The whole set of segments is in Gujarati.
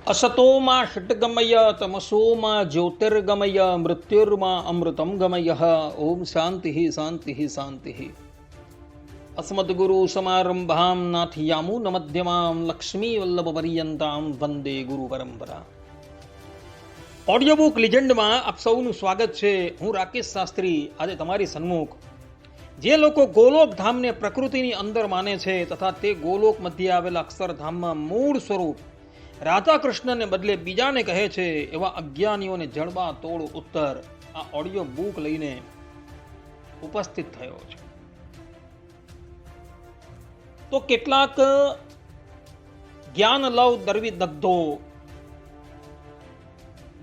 असतोमा षट्गमय तमसोमा ज्योतिर्गमय मृत्युर्मा अमृतं गमय। ओम शांति शांति शांति। अस्मद्गुरु समारंभां नाथयामुनमध्यमां लक्ष्मीवल्लभपर्यन्तां वंदे गुरु परंपरा। ઓડિયો બુક લિજન્ડમાં આપ સૌનું સ્વાગત છે। હું રાકેશ શાસ્ત્રી આજે તમારી સન્મુખ જે લોકો ગોલોક ધામને પ્રકૃતિની અંદર માને છે તથા તે ગોલોક મધ્યે આવેલા અક્ષરધામમાં મૂળ સ્વરૂપ રાધા કૃષ્ણને બદલે બીજાને કહે છે એવા અજ્ઞાનીઓને જડબા તોડ ઉત્તર આ ઓડિયો બુક લઈને ઉપસ્થિત થયો છે। તો કેટલાક જ્ઞાન લવ દર્વી દગ્ધો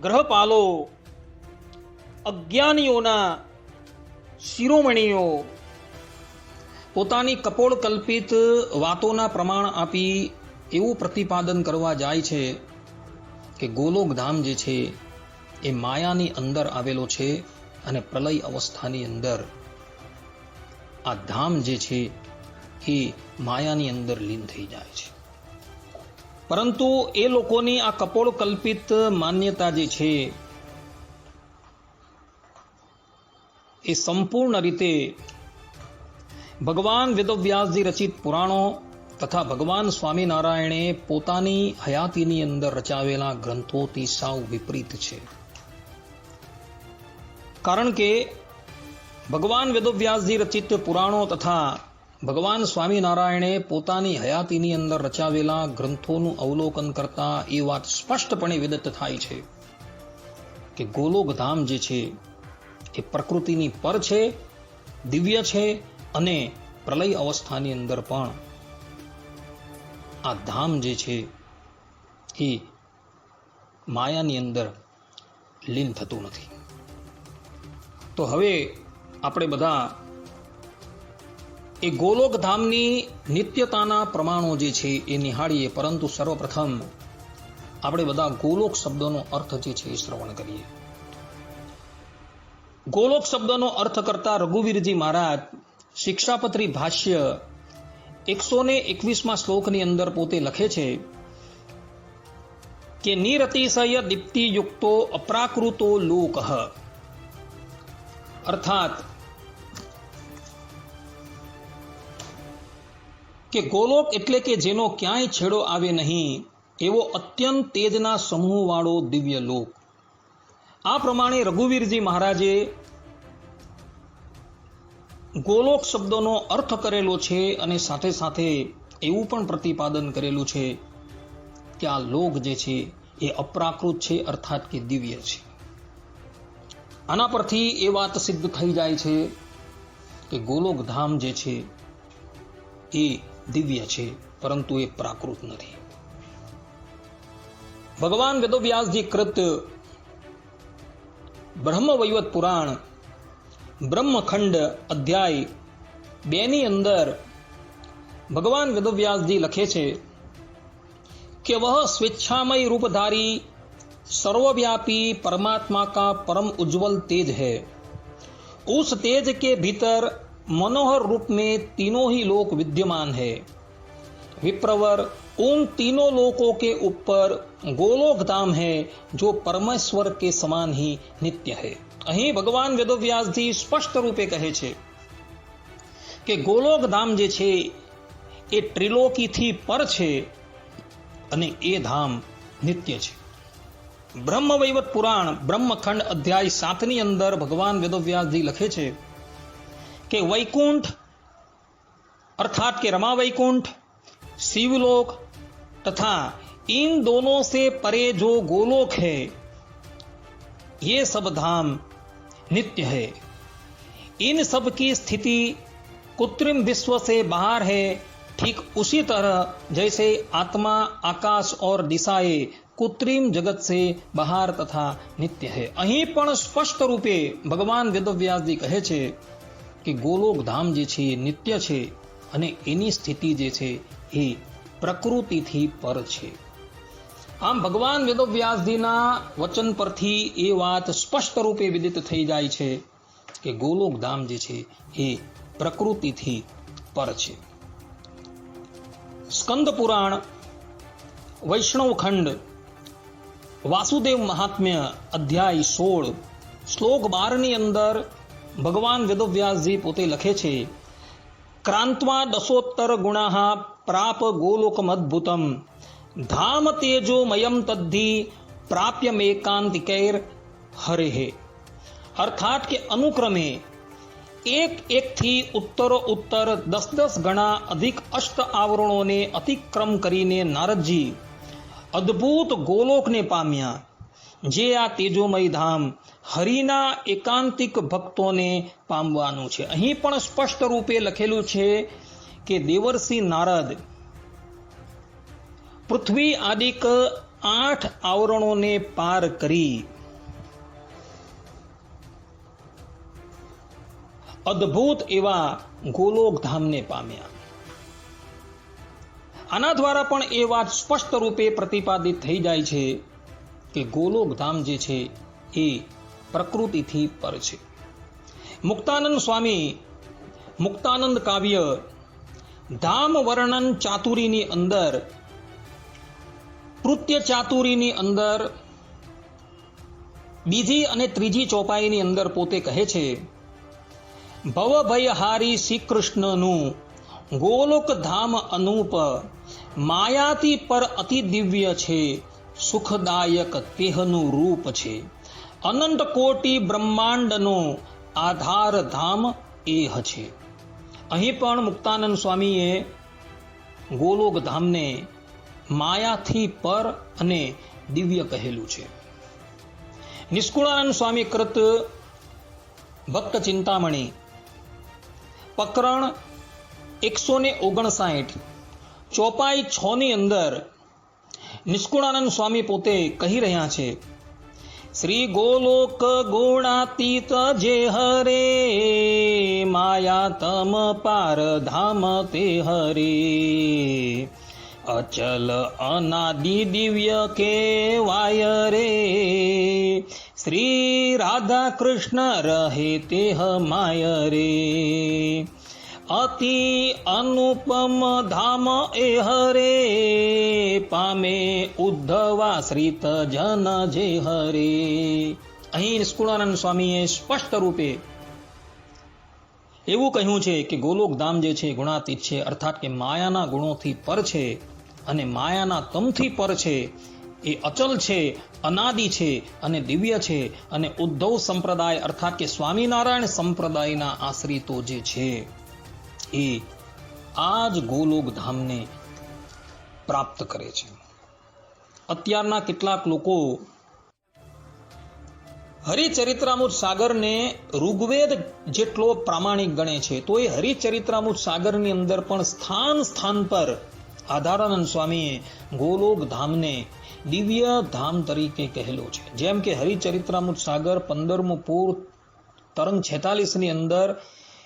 ગ્રહપાલો અજ્ઞાનીઓના શિરોમણીઓ પોતાની કપોળ કલ્પિત વાતોના પ્રમાણ આપી એવું પ્રતિપાદન કરવા જાય છે કે ગોલોક ધામ જે છે એ માયાની અંદર આવેલો છે અને પ્રલય અવસ્થાની અંદર આ ધામ જે છે એ માયાની અંદર લીન થઈ જાય છે। પરંતુ એ લોકોની આ કપોળ કલ્પિત માન્યતા જે છે એ સંપૂર્ણ રીતે ભગવાન વેદવ્યાસજી રચિત પુરાણો તથા ભગવાન સ્વામિનારાયણે પોતાની હયાતીની અંદર રચાવેલા ગ્રંથોથી સાવ વિપરીત છે। કારણ કે ભગવાન વેદવ્યાસજી રચિત પુરાણો તથા ભગવાન સ્વામિનારાયણે પોતાની હયાતીની અંદર રચાવેલા ગ્રંથોનું અવલોકન કરતા એ વાત સ્પષ્ટપણે વિદિત થાય છે કે ગોલોક ધામ જે છે એ પ્રકૃતિની પર છે, દિવ્ય છે અને પ્રલય અવસ્થાની અંદર પણ આ ધામ જે છે એ માયાની અંદર લીન થતું નથી। તો હવે આપણે બધા એ ગોલોક ધામની નિત્યતાના પ્રમાણો જે છે એ નિહાળીએ, પરંતુ સર્વપ્રથમ આપણે બધા ગોલોક શબ્દનો અર્થ જે છે એ શ્રવણ કરીએ। ગોલોક શબ્દનો અર્થ કરતા રઘુવીરજી મહારાજ શિક્ષાપત્રી ભાષ્ય 121માં શ્લોકની અંદર પોતે લખે છે કે નિરતિશય દીપ્તિયુક્તો અપ્રાકૃતો લોક, અર્થાત કે ગોલોક એટલે કે જેનો ક્યાંય છેડો આવે નહીં એવો અત્યંત તેજના સમૂહવાળો દિવ્ય લોક। આ પ્રમાણે રઘુવીરજી મહારાજે ગોલોક શબ્દનો અર્થ કરેલો છે અને સાથે સાથે એવું પણ પ્રતિપાદન કરેલું છે કે આ લોક જે છે એ અપ્રાકૃત છે, અર્થાત કે દિવ્ય છે। આના પરથી એ વાત સિદ્ધ થઈ જાય છે કે ગોલોક ધામ જે છે એ દિવ્ય છે, પરંતુ એ પ્રાકૃત નથી। ભગવાન વેદવ્યાસજી કૃત બ્રહ્મવૈવત પુરાણ બ્રહ્મખંડ અધ્યાય 2ની અંદર ભગવાન વેદવ્યાસજી લખે છે कि वह स्वेच्छामय रूपधारी सर्वव्यापी परमात्मा का परम उज्जवल तेज है। उस तेज के भीतर मनोहर रूप में तीनों ही लोक विद्यमान है। विप्रवर उन तीनों लोकों के ऊपर गोलोक धाम है जो परमेश्वर के समान ही नित्य है। અહીં ભગવાન વેદવ્યાસજી સ્પષ્ટ રૂપે કહે છે કે ગોલોક ધામ જે છે એ ત્રિલોકીથી પર છે અને એ ધામ નિત્ય છે। બ્રહ્મવૈવત પુરાણ બ્રહ્મખંડ અધ્યાય 7ની અંદર ભગવાન વેદવ્યાસજી લખે છે કે વૈકુંઠ अर्थात के रमा वैकुंठ, शिवलोक तथा इन दोनों से परे जो गोलोक है ये सब धाम नित्य है। इन सब की स्थिति कृत्रिम विश्व से बाहर है। ठीक उसी तरह जैसे आत्मा आकाश और दिशाएं कृत्रिम जगत से बाहर तथा नित्य है। અહીં પણ સ્પષ્ટ રૂપે ભગવાન વેદવ્યાસજી કહે છે કે ગોલોક ધામ જે છે નિત્ય છે અને એની સ્થિતિ જે છે એ પ્રકૃતિથી પર છે। આમ ભગવાન વેદવ્યાસજીના વચન પરથી એ વાત સ્પષ્ટ રૂપે વિદિત થઈ જાય છે કે ગોલોક ધામ જે છે એ પ્રકૃતિથી પર છે। સ્કંદ પુરાણ વૈષ્ણવ ખંડ વાસુદેવ મહાત્મ્ય અધ્યાય 16 શ્લોક 12 અંદર ભગવાન વેદવ્યાસજી પોતે લખે છે, ક્રાંત્વા દશોત્તર ગુણાઃ પ્રાપ ગોલોકમદ્ભુતમ ધામ તેજોમયમ તદ્ધિ પ્રાપ્યમેકાંતિકૈર હરેહે. અર્થાત કે અનુક્રમે એક થી ઉત્તર 10 ગણા અધિક અષ્ટ આવરણોને અતિક્રમ કરીને નારદજી અદ્ભુત ગોલોકને પામ્યા, જે આ તેજોમય ધામ હરિના એકાંતિક ભક્તોને પામવાનું છે. અહીં પણ સ્પષ્ટ રૂપે લખેલું છે કે દેવર્ષિ નારદ પૃથ્વી આદિક 8 આવરણોને પાર કરી અદ્ભુત એવા ગોલોક ધામને પામ્યા. આના દ્વારા પણ એ વાત સ્પષ્ટ રૂપે પ્રતિપાદિત થઈ જાય છે કે ગોલોક ધામ જે છે એ પ્રકૃતિથી પર છે. મુક્તાનંદ સ્વામી મુક્તાનંદ કાવ્ય ધામ વર્ણન ચાતુરીની અંદર કૃત્ય ચાતુરીની અંદર બીજી અને ત્રીજી ચોપાઈની અંદર પોતે કહે છે, ભવભયહારી શ્રી કૃષ્ણનું ગોલોક ધામ અનુપ માયાતી પર અતિ દિવ્ય છે, સુખદાયક તેહનું રૂપ છે, અનંત કોટી બ્રહ્માંડનો આધાર ધામ એહ છે. અહીં પણ મુક્તાનંદ સ્વામીએ ગોલોક ધામને માયાથી પર અને દિવ્ય કહેલું છે. નિષ્કુળાનંદ સ્વામી કૃત ભક્ત ચિંતામણી પ્રકરણ 159 ચોપાઈ 6 ની અંદર નિષ્કુળાનંદ સ્વામી પોતે કહી રહ્યા છે, શ્રી ગોલોક ગુણાતીત જે હરે માયા તમ પાર ધામ તે હરે અચલ અનાદિ દિવ્ય કેવાય રે શ્રી રાધા કૃષ્ણ રહે તેહ માય રે અતિ અનુપમ ધામ એ હરે પામે ઉદ્ધવાશ્રિત જન જે હરે. અહીં નિષ્કુળાનંદ સ્વામીએ સ્પષ્ટ રૂપે એવું કહ્યું છે કે ગોલોક ધામ જે છે ગુણાતીત છે, અર્થાત કે માયાના ગુણોથી પર છે અને માયાના તમથી પર છે. એ અચલ છે, અનાદિ છે અને દિવ્ય છે, અને ઉદ્ધવ સંપ્રદાય અર્થાત કે સ્વામિનારાયણ સંપ્રદાયના આશ્રિતો જે છે એ આ જ ગોલોક ધામને પ્રાપ્ત કરે છે. અત્યારના કેટલાક લોકો હરિચરિત્રામૃત સાગરને ઋગ્વેદ જેટલો પ્રામાણિક ગણે છે, તો એ હરિચરિત્રામૃત સાગરની અંદર પણ સ્થાન પર આધારાનંદ સ્વામીએ ગોલોક ધામને દિવ્ય ધામ તરીકે કહેલો છે. જેમ કે હરિચરિત્રામૃત સાગર 15મું પૂર તરંગ 46 ની અંદર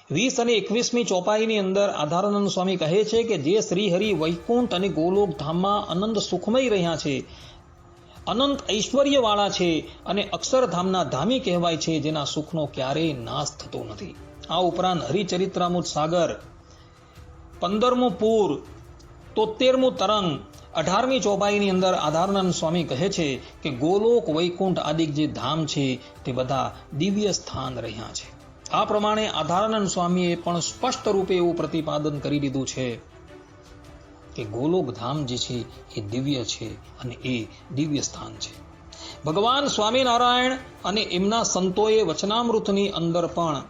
20 અને 21મી ચોપાઈની અંદર આધારાનંદ સ્વામી કહે છે કે જે શ્રી હરિ વૈકુંઠ અને ગોલોક ધામમાં અનંત સુખમય રહ્યા છે, અનંત ઐશ્વર્યવાળા છે અને અક્ષરધામના ધામી કહેવાય છે, જેના સુખનો ક્યારેય નાશ થતો નથી. આ ઉપરાંત હરિચરિત્રામૃત સાગર 15મું પૂર 73મું તરંગ 18મી ચોપાઈની અંદર આધારાનંદ સ્વામી કહે છે કે ગોલોક વૈકુંઠ આદિક જે ધામ છે તે બધા દિવ્ય સ્થાન રહ્યા છે. આ પ્રમાણે આધારાનંદ સ્વામીએ પણ સ્પષ્ટ રૂપે એવું પ્રતિપાદન કરી દીધું છે કે ગોલોક ધામ જે છે એ દિવ્ય છે અને એ દિવ્ય સ્થાન છે. ભગવાન સ્વામિનારાયણ અને એમના સંતોએ વચનામૃતની અંદર પણ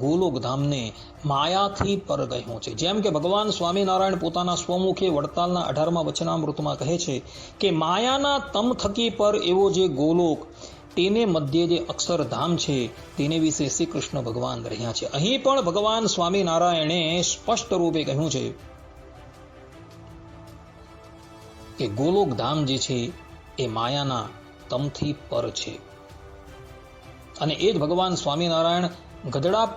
ગોલોક ધામને માયાથી પર કહ્યું છે. જેમ કે ભગવાન સ્વામિનારાયણ પોતાના સ્વમુખે વડતાલના 18મા વચનામૃતમાં કહે છે કે માયાના તમ થકી પર એવો જે ગોલોક, તેને મધ્ય જે અક્ષરધામ છે તેને વિશે શ્રી કૃષ્ણ ભગવાન રહ્યા છે. અહીં પણ ભગવાન સ્વામિનારાયણે સ્પષ્ટ રૂપે કહ્યું છે કે ગોલોક ધામ જે છે એ માયાના તમથી પર છે. અને એ જ ભગવાન સ્વામિનારાયણ ગઢડા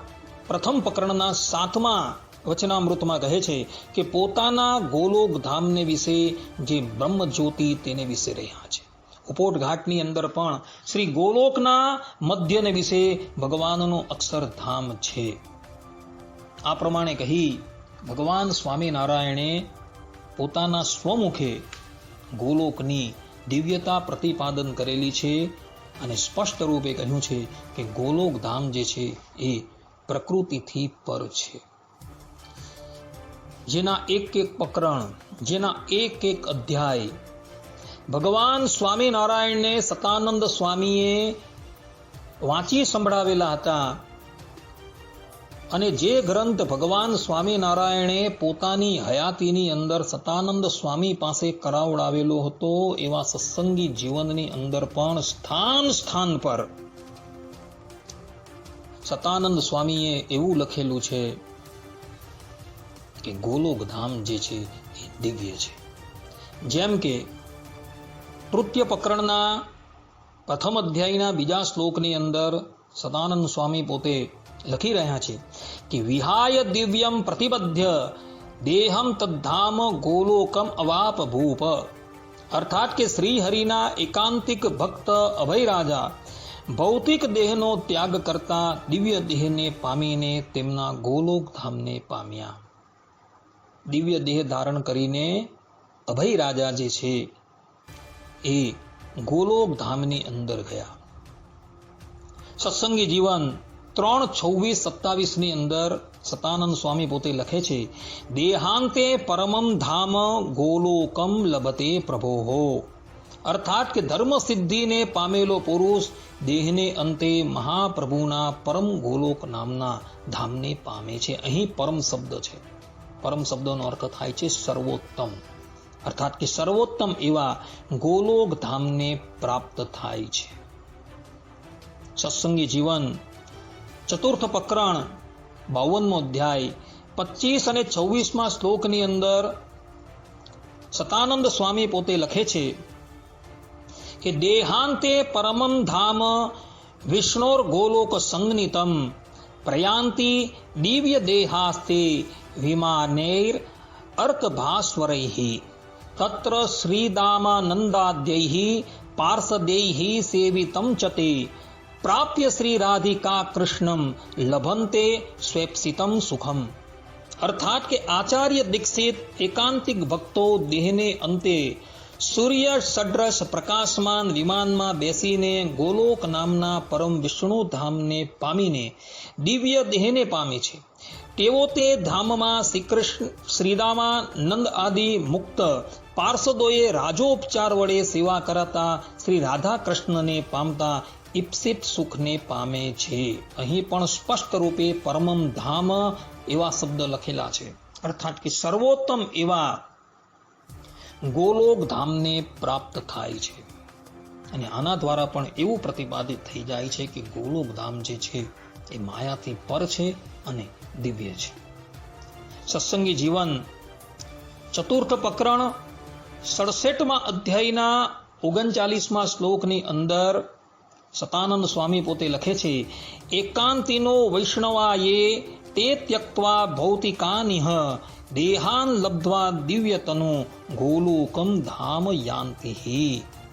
પ્રથમ પ્રકરણના 7મા વચનામૃતમાં કહે છે કે પોતાના ગોલોક ધામને વિશે જે બ્રહ્મ જ્યોતિ તેને વિશે રહ્યા છે. ઉપોટ ઘાટની અંદર પણ શ્રી ગોલોકના મધ્યને વિશે ભગવાનનું અક્ષરધામ છે. આ પ્રમાણે કહી ભગવાન સ્વામિનારાયણે પોતાના સ્વમુખે ગોલોકની દિવ્યતા પ્રતિપાદન કરેલી છે અને સ્પષ્ટ રૂપે કહ્યું છે કે ગોલોક ધામ જે છે એ પ્રકૃતિથી પર છે. જેના એક એક પ્રકરણ, જેના એક એક અધ્યાય ભગવાન સ્વામિનારાયણને સતાનંદ સ્વામીએ વાંચી સંભળાવેલા હતા અને જે ગ્રંથ ભગવાન સ્વામિનારાયણે પોતાની હયાતીની અંદર સતાનંદ સ્વામી પાસે કરાવડાવેલો હતો, એવા સત્સંગી જીવનની અંદર પણ સ્થાન સ્થાન પર સતાનંદ સ્વામીએ એવું લખેલું છે કે ગોલોક ધામ જે છે એ દિવ્ય છે. જેમ કે તૃતીય પ્રકરણના પ્રથમ અધ્યાયના બીજા શ્લોકની અંદર સદાનંદ સ્વામી પોતે લખી રહ્યા છે કે વિહાય દિવ્યમ પ્રતિબદ્ધ દેહમ તદ્ધામ ગોલોકમ અવાપ ભૂપ. અર્થાત કે શ્રી હરિના એકાંતિક ભક્ત અભય રાજા ભૌતિક દેહનો ત્યાગ કરતા દિવ્ય દેહને પામીને તેમના ગોલોક ધામને પામ્યા. દિવ્ય દેહ ધારણ કરીને અભય રાજા જે છે એ ગોલોક ધામની અંદર ગયા. સત્સંગી જીવન 3:26-27 ની અંદર સતાનંદ સ્વામી પોતે લખે છે દેહાંતે પરમમ ધામ ગોલોકમ લભતે પ્રભોહો. અર્થાત કે ધર્મ સિદ્ધિને પામેલો પુરુષ દેહને અંતે મહાપ્રભુના પરમ ગોલોક નામના ધામને પામે છે. અહીં પરમ શબ્દ છે. પરમ શબ્દનો અર્થ થાય છે સર્વોત્તમ. અર્થાત કે સર્વોત્તમ એવા ગોલોક ધામને પ્રાપ્ત થાય છે. સત્સંગી જીવન ચતુર્થ પ્રકરણ 52મો અધ્યાય 25 અને 26માં શ્લોકની અંદર સતાનંદ સ્વામી પોતે લખે છે કે દેહાંતે પરમમ ધામ વિષ્ણોર ગોલોક સંગનિતમ પ્રયાંતિ દિવ્ય દેહાસ્તે વિમાનૈર અર્કભાસ્વરૈઃ તત્ર શ્રીદામાનંદાદ્યૈઃ પાર્ષદૈઃ સેવિતમ ચતે પ્રાપ્ય શ્રી રાધિકા કૃષ્ણમ લભંતે સ્વેપ્સિતમ સુખમ. અર્થાત કે આચાર્ય દીક્ષિત એકાંતિક ભક્તો દેહને અંતે સૂર્ય સદ્રશ પ્રકાશમાન વિમાનમાં બેસીને ગોલોક નામના પરમ વિષ્ણુ ધામને પામીને દિવ્ય દેહને પામે છે. તેઓ તે ધામમાં શ્રીદામાનંદ આદિ મુક્ત પાર્ષદોએ રાજોપચાર વડે સેવા કરાતા શ્રી રાધા કૃષ્ણને પામતા ઇપ્સિત સુખને પામે છે. અહીં પણ સ્પષ્ટ રૂપે પરમમ ધામ એવા શબ્દ લખેલા છે. અર્થાત કે સર્વોત્તમ એવા ગોલોક ધામને પ્રાપ્ત થાય છે. અને આના દ્વારા પણ એવું પ્રતિપાદિત થઈ જાય છે કે ગોલોક ધામ જે છે એ માયાથી પર છે અને દિવ્ય છે. સત્સંગી જીવન ચતુર્થ પ્રકરણ 67મા અધ્યાયના 39મા શ્લોકની અંદર સતાનંદ સ્વામી પોતે લખે છે એકાંતિનો વૈષ્ણવાયે તે ત્યક્ત્વા ભૌતિકાનિહ દેહાન લબ્ધ્વા દિવ્યતનુ ગોલોકમ ધામ યાન્તિઃ.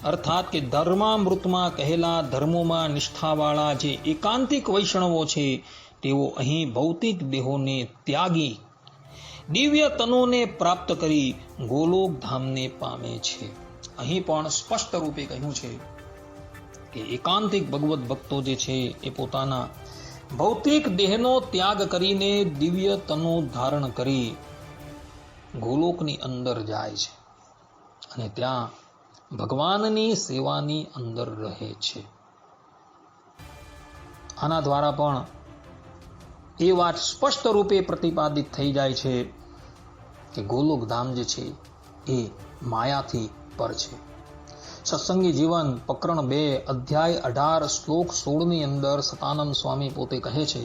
અર્થાત કે ધર્મામૃતમાં કહેલા ધર્મોમાં નિષ્ઠાવાળા જે એકાંતિક વૈષ્ણવો છે તેઓ અહીં ભૌતિક દેહોને ત્યાગી દિવ્ય તનોને પ્રાપ્ત કરી ગોલોક ધામને પામે છે. અહીં પણ સ્પષ્ટ રૂપે કહ્યું છે કે એકાંતિક ભગવત ભક્તો જે છે એ પોતાના ભૌતિક દેહનો ત્યાગ કરીને દિવ્ય તનો ધારણ કરી ગોલોકની અંદર જાય છે અને ત્યાં ભગવાનની સેવાની અંદર રહે છે. આના દ્વારા પણ એ વાત સ્પષ્ટ રૂપે પ્રતિપાદિત થઈ જાય છે કે ગોલોક ધામ જે છે એ માયાથી પર છે. સત્સંગી જીવન પ્રકરણ 2 અધ્યાય 18 શ્લોક 16 ની અંદર સતાનંદ સ્વામી પોતે કહે છે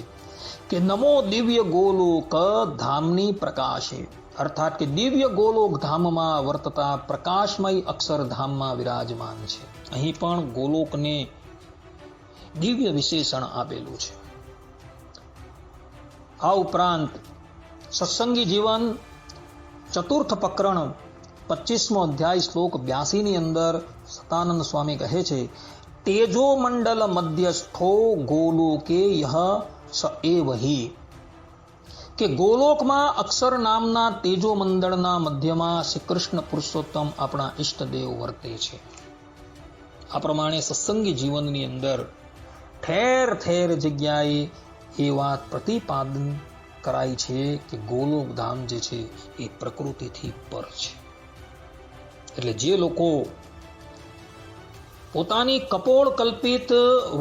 કે નમો દિવ્ય ગોલોક ધામની પ્રકાશે. અર્થાત કે દિવ્ય ગોલોક ધામમાં વર્તતા પ્રકાશમય અક્ષરધામમાં વિરાજમાન છે. અહીં પણ ગોલોકને દિવ્ય વિશેષણ આપેલું છે. આ ઉપરાંત સત્સંગી જીવન ચતુર્થ પ્રકરણ 25મો અધ્યાય શ્લોક 82 ની અંદર સતાનંદ સ્વામી કહે છે તેજો મંડલ મધ્યસ્થો ગોલોકે યહ સ એવહિ. કે ગોલોકમાં અક્ષર નામના તેજો મંડળના મધ્યમાં શ્રી કૃષ્ણ પુરુષોત્તમ આપણા ઈષ્ટદેવ વર્તે છે. આ પ્રમાણે સત્સંગી જીવનની અંદર ઠેર ઠેર જગ્યાએ એ વાત પ્રતિપાદન કરાય છે કે ગોલોકધામ જે છે એ પ્રકૃતિથી પર છે. એટલે જે લોકો પોતાની કપોળ કલ્પિત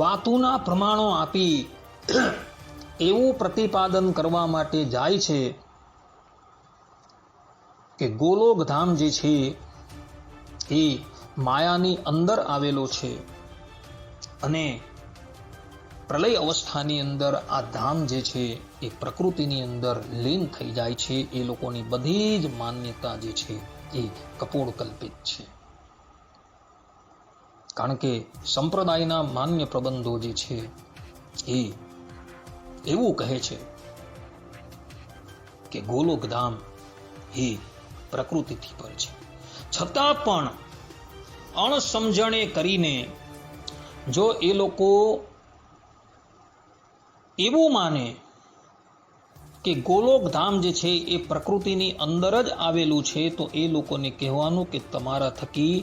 વાતોના પ્રમાણો આપી એવું પ્રતિપાદન કરવા માટે જાય છે કે ગોલોકધામ જે છે એ માયાની અંદર આવેલો છે અને પ્રલય અવસ્થાની અંદર આ ધામ જે છે એ પ્રકૃતિની અંદર લીન થઈ જાય છે, એ લોકોની બધી જ માન્યતા જે છે એ કપોળ કલ્પિત છે. કારણ કે સંપ્રદાયના માન્ય પ્રબંધો જે છે એ એવું કહે છે કે ગોલોકધામ એ પ્રકૃતિથી પર છે. છતાં પણ અણસમજણે કરીને જો એ લોકો એવું માને કે ગોલોકધામ જે છે એ પ્રકૃતિની અંદર જ આવેલું છે, તો એ લોકોને કહેવાનું કે તમારા થકી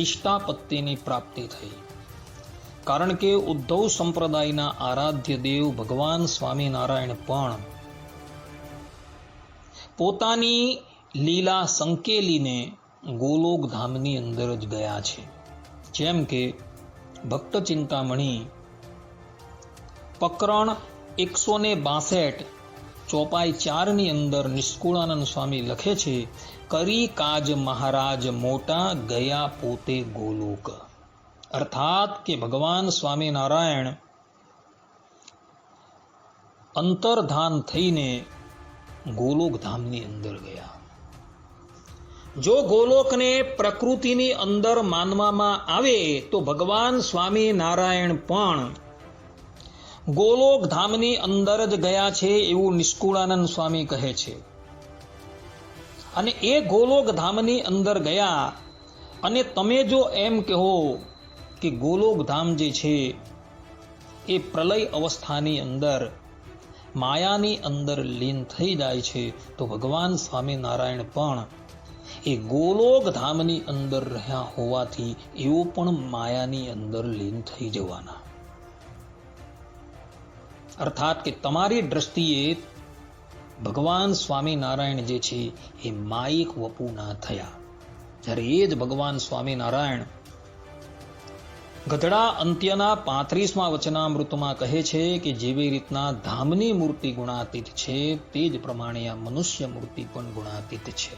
ઇષ્ટાપત્તિની પ્રાપ્તિ થઈ. કારણ કે ઉદ્ધવ સંપ્રદાયના આરાધ્ય દેવ ભગવાન સ્વામિનારાયણ પણ પોતાની લીલા સંકેલીને ગોલોકધામની અંદર જ ગયા છે. જેમ કે ભક્ત ચિંતામણી પ્રકરણ 162 ચોપાઈ 4 ની અંદર નિષ્કુળાનંદ સ્વામી લખે છે, કરી કાજ મહારાજ મોટા ગયા પોતે ગોલોક. અર્થાત કે ભગવાન સ્વામિનારાયણ અંતર્ધાન થઈને ગોલોકધામની અંદર ગયા. જો ગોલોકને પ્રકૃતિની અંદર માનવામાં આવે તો ભગવાન સ્વામિનારાયણ પણ ગોલોકધામની અંદર જ ગયા છે એવું નિષ્કુળાનંદ સ્વામી કહે છે. અને એ ગોલોકધામની અંદર ગયા અને તમે જો એમ કહો કે ગોલોકધામ જે છે એ પ્રલય અવસ્થાની અંદર માયાની અંદર લીન થઈ જાય છે, તો ભગવાન સ્વામિનારાયણ પણ એ ગોલોકધામની અંદર રહ્યા હોવાથી એઓ પણ માયાની અંદર લીન થઈ જવાના. અર્થાત કે તમારી દ્રષ્ટિએ ભગવાન સ્વામિનારાયણ જે છે એ માયિક વપુ ના થયા, જ્યારે એ જ ભગવાન સ્વામિનારાયણ ગધડા અંત્યના 35મા વચનામૃતમાં કહે છે કે જેવી રીતના ધામની મૂર્તિ ગુણાતીત છે, તે જ પ્રમાણે આ મનુષ્ય મૂર્તિ પણ ગુણાતીત છે.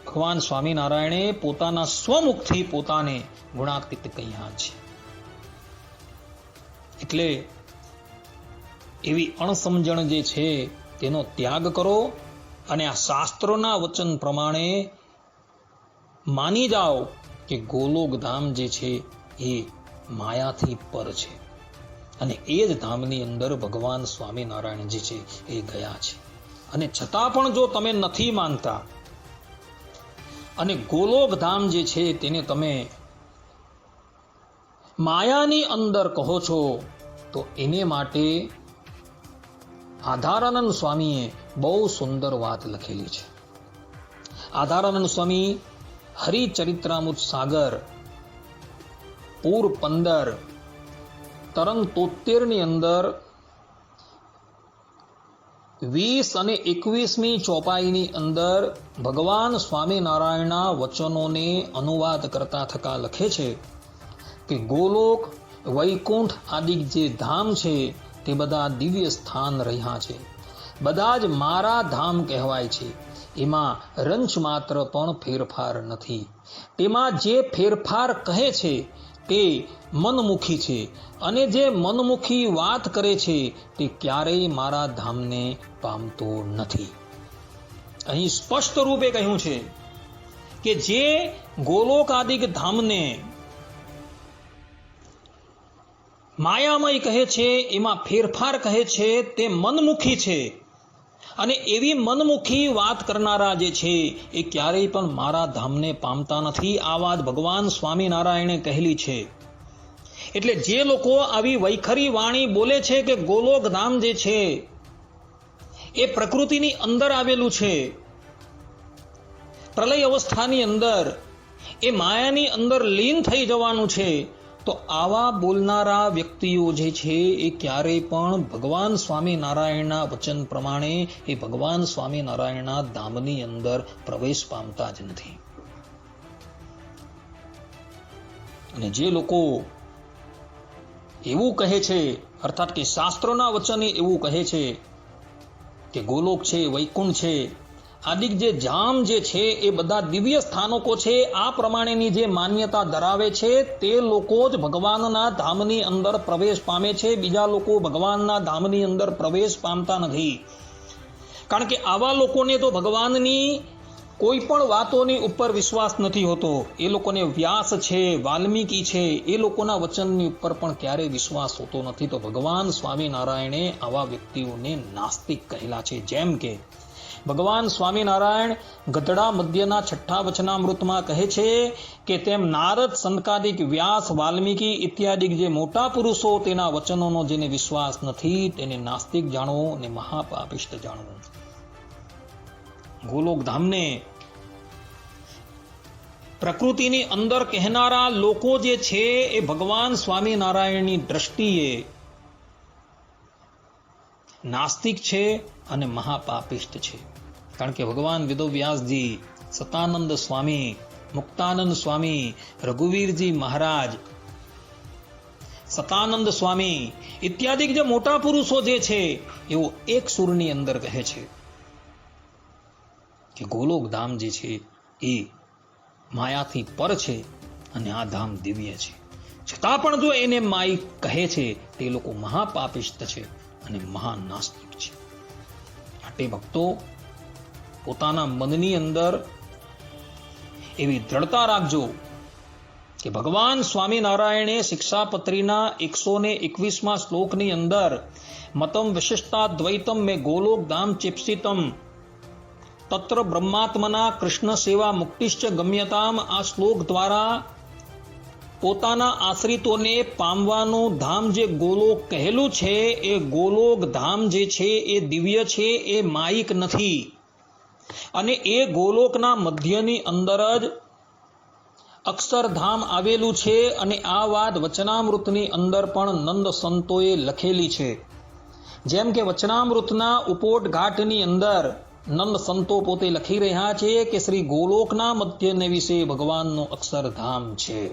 ભગવાન સ્વામિનારાયણે પોતાના સ્વમુખથી પોતાને ગુણાતીત કહ્યા છે. એટલે એવી અણસમજણ જે છે તેનો ત્યાગ કરો અને આ શાસ્ત્રોના વચન પ્રમાણે માની જાઓ કે ગોલોકધામ જે છે એ માયાથી પર છે અને એ જ ધામની અંદર ભગવાન સ્વામિનારાયણ જે છે એ ગયા છે. અને છતાં પણ જો તમે નથી માનતા અને ગોલોકધામ જે છે તેને તમે માયાની અંદર કહો છો, તો એને માટે આધારાનંદ સ્વામીએ બહુ સુંદર વાત લખેલી છે. આધારાનંદ સ્વામી હરિચરિત્રામૃત સાગર પૂર 15 તરંગ 73 ની અંદર 20 અને 21મી ચોપાઈની અંદર ભગવાન સ્વામિનારાયણના વચનોને અનુવાદ કરતા થકા લખે છે કે ગોલોક વૈકુંઠ આદિ જે ધામ છે તે બધા દિવ્ય સ્થાન રહ્યા છે, બધા જ મારા ધામ કહેવાય છે. એમાં રંચ માત્ર પણ ફેરફાર નથી. તેમાં જે ફેરફાર કહે છે તે મનમુખી છે અને જે મનમુખી વાત કરે છે તે ક્યારેય મારા ધામને પામતો નથી. અહીં સ્પષ્ટ રૂપે કહ્યું છે કે જે ગોલોકાદિક ધામને માયામય કહે છે, એમાં ફેરફાર કહે છે, તે મનમુખી છે અને એવી મનમુખી વાત કરનારા જે છે એ ક્યારેય પણ મારા ધામને પામતા નથી. આ વાત ભગવાન સ્વામિનારાયણે કહેલી છે. એટલે જે લોકો આવી વૈખરી વાણી બોલે છે કે ગોલોકધામ જે છે એ પ્રકૃતિની અંદર આવેલું છે, પ્રલય અવસ્થાની અંદર, એ માયાની અંદર લીન થઈ જવાનું છે, તો આવા બોલનારા વ્યક્તિઓ જે છે એ ક્યારેય પણ ભગવાન સ્વામિનારાયણના વચન પ્રમાણે એ ભગવાન સ્વામિનારાયણના ધામની અંદર પ્રવેશ પામતા જ નથી. અને જે લોકો એવું કહે છે, અર્થાત કે શાસ્ત્રોના વચને એવું કહે છે કે ગોલોક છે, વૈકુંઠ છે, આદિક જે ધામ જે છે એ બધા દિવ્ય સ્થાનકો છે, આ પ્રમાણેની જે માન્યતા ધરાવે છે તે લોકો જ ભગવાનના ધામની અંદર પ્રવેશ પામે છે. બીજા લોકો ભગવાનના ધામની અંદર પ્રવેશ પામતા નથી. કારણ કે આવા લોકોને તો ભગવાનની કોઈ પણ વાતોની ઉપર વિશ્વાસ નથી હોતો. એ લોકોને વ્યાસ છે, વાલ્મીકી છે, એ લોકોના વચનની ઉપર પણ ક્યારેય વિશ્વાસ હોતો નથી. તો ભગવાન સ્વામિનારાયણે આવા વ્યક્તિઓને નાસ્તિક કહેલા છે. જેમ કે ભગવાન સ્વામિનારાયણ ગધડા મધ્યના 6 વચનામૃતમાં કહે છે કે તેમ નારદ, સંકાદિક, વ્યાસ, વાલ્મીકી ઇત્યાદિક જે મોટા પુરુષો તેના વચનોનો જેને વિશ્વાસ નથી તેને નાસ્તિક જાણવો અને મહાપાપિષ્ટ જાણવો. ગોલોક ધામને પ્રકૃતિની અંદર કહેનારા લોકો જે છે એ ભગવાન સ્વામિનારાયણની દ્રષ્ટિએ નાસ્તિક છે અને મહાપાપિષ્ટ છે. કારણ કે ભગવાન વેદવ્યાસજી, સતાનંદ સ્વામી, મુક્તાનંદ સ્વામી, રઘુવીરજી મહારાજ, સતાનંદ સ્વામી ઇત્યાદિ જે મોટા પુરુષો જે છે એવો એક સૂરની અંદર કહે છે કે ગોલોક ધામ જે છે એ માયાથી પર છે અને આ ધામ દિવ્ય છે. છતાં પણ જો એને માઈ કહે છે તે લોકો મહાપાપિષ્ટ છે અને મહાનાસ્તિક છે. માટે ભક્તો પોતાના મનની અંદર એવી દ્રઢતા રાખજો કે ભગવાન સ્વામિનારાયણે શિક્ષાપત્રીના 121મા શ્લોકની અંદર મતમ વિશિષ્ટાદ્વૈતમ મે ગોલોક ધામ ચિપ્સિતમ તત્ર બ્રહ્માત્મના કૃષ્ણ સેવા મુક્તિશ્ચ ગમ્યતામ, આ શ્લોક દ્વારા પોતાના આશ્રિતોને પામવાનું ધામ જે ગોલોક કહેલું છે એ ગોલોક ધામ જે છે એ દિવ્ય છે, એ માયિક નથી. અને એ ગોલોકના મધ્યની અંદર જ અક્ષરધામ આવેલું છે. અને આ વાત વચનામૃતની અંદર પણ નંદ સંતોએ લખેલી છે. જેમ કે વચનામૃતના ઉપોટ ઘાટની અંદર નંદ સંતો પોતે લખી રહ્યા છે કે શ્રી ગોલોકના મધ્યને વિશે ભગવાનનું અક્ષરધામ છે.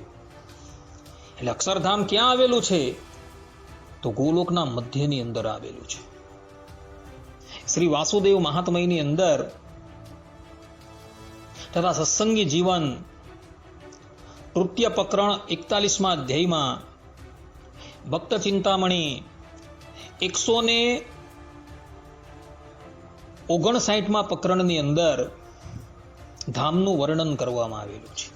એટલે અક્ષરધામ ક્યાં આવેલું છે? તો ગોલોકના મધ્યની અંદર આવેલું છે. શ્રી વાસુદેવ મહાત્મયની અંદર તથા સત્સંગી જીવન તૃતીય પ્રકરણ 41મા અધ્યાયમાં ભક્ત ચિંતામણી 159મા પ્રકરણની અંદર ધામનું વર્ણન કરવામાં આવેલું છે.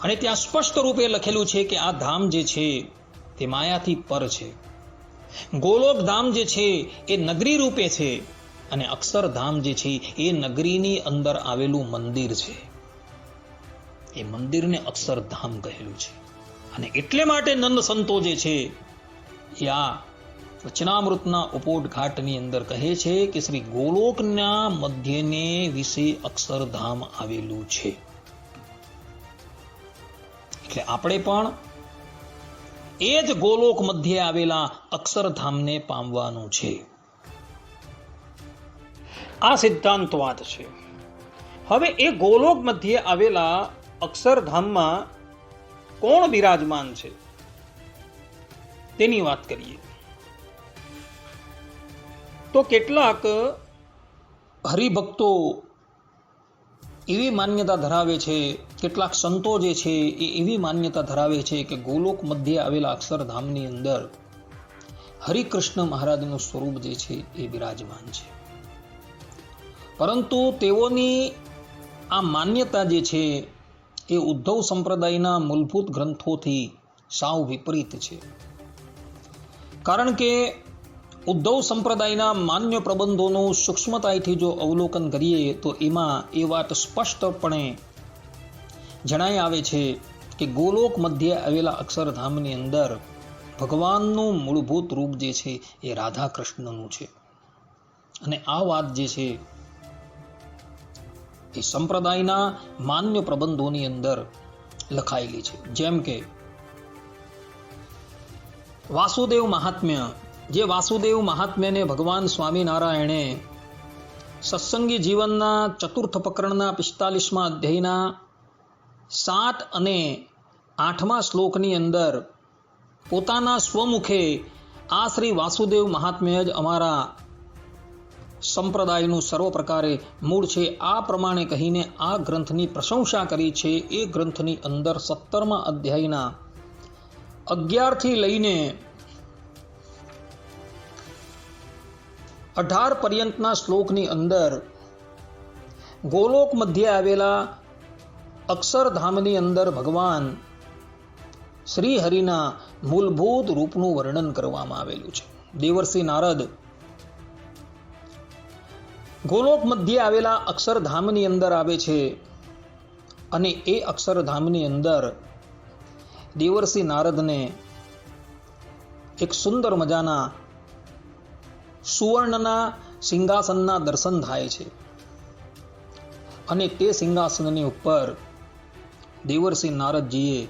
અને ત્યાં સ્પષ્ટ રૂપે લખેલું છે કે આ ધામ જે છે તે માયાથી પર છે. ગોલોક ધામ જે છે એ નગરી રૂપે છે અને અક્ષરધામ જે છે એ નગરીની અંદર આવેલું મંદિર છે. એ મંદિરને અક્ષરધામ કહેલું છે. અને એટલે માટે નંદ સંતો જે છે એ આ વચનામૃતના ઉપોટ ઘાટની અંદર કહે છે કે શ્રી ગોલોકના મધ્યને વિશે અક્ષરધામ આવેલું છે. એટલે આપણે પણ એ જ ગોલોક મધ્યે આવેલા અક્ષરધામને પામવાનું છે. આ સિદ્ધાંતવાદ છે. હવે એ ગોલોક મધ્યે આવેલા અક્ષરધામમાં કોણ બિરાજમાન છે તેની વાત કરીએ તો કેટલાક હરિભક્તો એવી માન્યતા ધરાવે છે, કેટલાક સંતો જે છે એ એવી માન્યતા ધરાવે છે કે ગોલોક મધ્યે આવેલા અક્ષરધામની અંદર હરિકૃષ્ણ મહારાજનું સ્વરૂપ જે છે એ બિરાજમાન છે. પરંતુ તેઓની આ માન્યતા જે છે એ ઉદ્ધવ સંપ્રદાયના મૂળભૂત ગ્રંથોથી સાવ વિપરીત છે. કારણ કે ઉદ્ધવ સંપ્રદાયના માન્ય પ્રબંધોનું સૂક્ષ્મતાથી જો અવલોકન કરીએ તો એમાં એ વાત સ્પષ્ટપણે જણાઈ આવે છે કે ગોલોક મધ્યે આવેલા અક્ષરધામની અંદર ભગવાનનું મૂળભૂત રૂપ જે છે એ રાધા કૃષ્ણનું છે. અને આ વાત જે છે એ સંપ્રદાયના માન્ય પ્રબંધોની અંદર લખાયેલી છે. જેમ કે વાસુદેવ મહાત્મ્ય, જે વાસુદેવ મહાત્મ્યને ભગવાન સ્વામિનારાયણે સત્સંગી જીવનના ચતુર્થ પ્રકરણના 45મા અધ્યાયના 7 અને 8મા શ્લોકની અંદર પોતાના સ્વમુખે આ શ્રી વાસુદેવ મહાત્મ્ય જ અમારા સંપ્રદાયનું સર્વ પ્રકારે મૂળ છે, આ પ્રમાણે કહીને આ ગ્રંથની પ્રશંસા કરી છે. એ ગ્રંથની અંદર 17મા અધ્યાયના 11 થી લઈને 18 પર્યંતના શ્લોકની અંદર ગોલોક મધ્યે આવેલા અક્ષરધામની અંદર ભગવાન શ્રી હરિના મૂળભૂત રૂપનું વર્ણન કરવામાં આવેલું છે. દેવર્ષિ નારદ ગોલોક મધ્યે આવેલા અક્ષરધામની અંદર આવે છે અને એ અક્ષરધામની અંદર દેવર્ષિ નારદને એક સુંદર મજાના સુવર્ણના સિંહાસનના દર્શન થાય છે અને તે સિંહાસનની ઉપર દેવર્ષિ નારદજીએ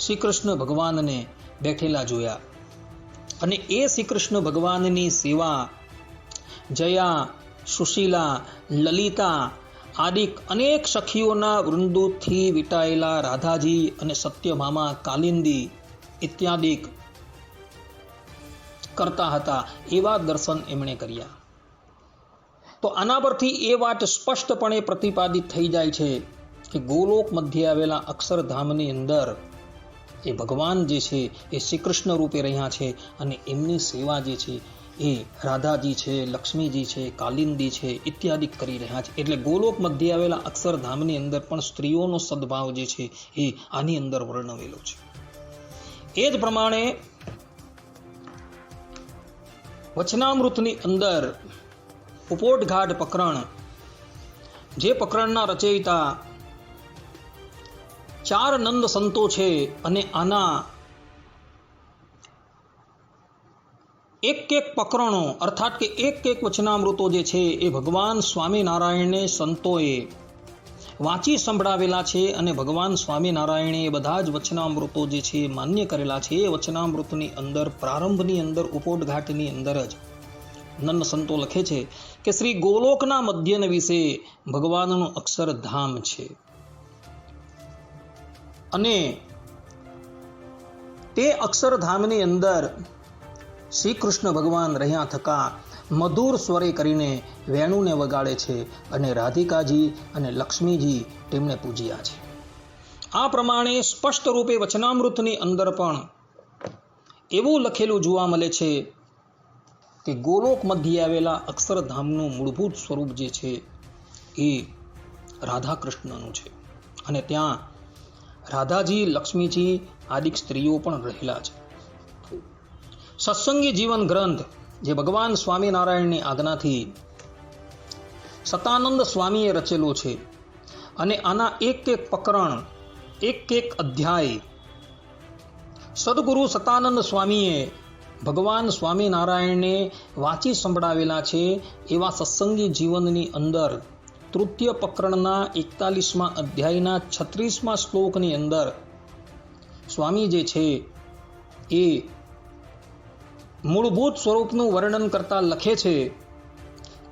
શ્રી કૃષ્ણ ભગવાનને બેઠેલા જોયા અને એ શ્રી કૃષ્ણ ભગવાનની સેવા જયા, સુશીલા, લલિતા આદિ અનેક સખીઓના વૃંદોથી વિટાયેલા રાધાજી અને સત્યભામા, કાલિંદી ઇત્યાદિ કરતા હતા, એવા દર્શન એમણે કર્યા. તો આના પરથી એ વાત સ્પષ્ટપણે પ્રતિપાદિત થઈ જાય છે કે ગોલોક મધ્યે આવેલા અક્ષરધામની અંદર એ ભગવાન જે છે એ શ્રી કૃષ્ણ રૂપે રહ્યા છે અને એમની સેવા જે છે એ રાધાજી છે, લક્ષ્મીજી છે, કાલિંદી છે ઇત્યાદિ કરી રહ્યા છે. એટલે ગોલોક મધ્યે આવેલા અક્ષરધામની અંદર પણ સ્ત્રીઓનો સદભાવ જે છે એ આની અંદર વર્ણવેલો છે. એ જ પ્રમાણે વચનામૃતની અંદર ઉપોટઘાટ પ્રકરણ, જે પ્રકરણના રચયિતા 4 નંદ સંતો છે અને આના એક પ્રકરણો અર્થાત કે એક વચનામૃતો જે છે એ ભગવાન સ્વામિનારાયણને સંતોએ વાંચી સંભળાવેલા છે અને ભગવાન સ્વામિનારાયણે એ બધા જ વચનામૃતો જે છે માન્ય કરેલા છે. એ વચનામૃતની અંદર પ્રારંભની અંદર ઉપોટઘાટની અંદર જ નંદ સંતો લખે છે કે શ્રી ગોલોકના મધ્યને વિશે ભગવાનનું અક્ષરધામ છે અને તે અક્ષરધામની અંદર શ્રી કૃષ્ણ ભગવાન રહ્યા થકા મધુર સ્વરે કરીને વેણુને વગાડે છે અને રાધિકાજી અને લક્ષ્મીજી તેમને પૂજ્યા છે. આ પ્રમાણે સ્પષ્ટ રૂપે વચનામૃતની અંદર પણ એવું લખેલું જોવા મળે છે કે ગોલોક મધ્યે આવેલા અક્ષરધામનું મૂળભૂત સ્વરૂપ જે છે એ રાધા કૃષ્ણનું છે અને ત્યાં રાધાજી, લક્ષ્મીજી આદિ સ્ત્રીઓ પણ રહેલા છે. સત્સંગી જીવન ગ્રંથ જે ભગવાન સ્વામિનારાયણની આજ્ઞાથી સતાનંદ સ્વામીએ રચેલો છે અને આના એક પ્રકરણ, એક અધ્યાય સદગુરુ સતાનંદ સ્વામીએ ભગવાન સ્વામિનારાયણને વાંચી સંભળાવેલા છે. એવા સત્સંગી જીવનની અંદર તૃતીય પ્રકરણના 41મા અધ્યાયના 36મા શ્લોકની અંદર સ્વામી જે છે એ મૂળભૂત સ્વરૂપનું વર્ણન કરતા લખે છે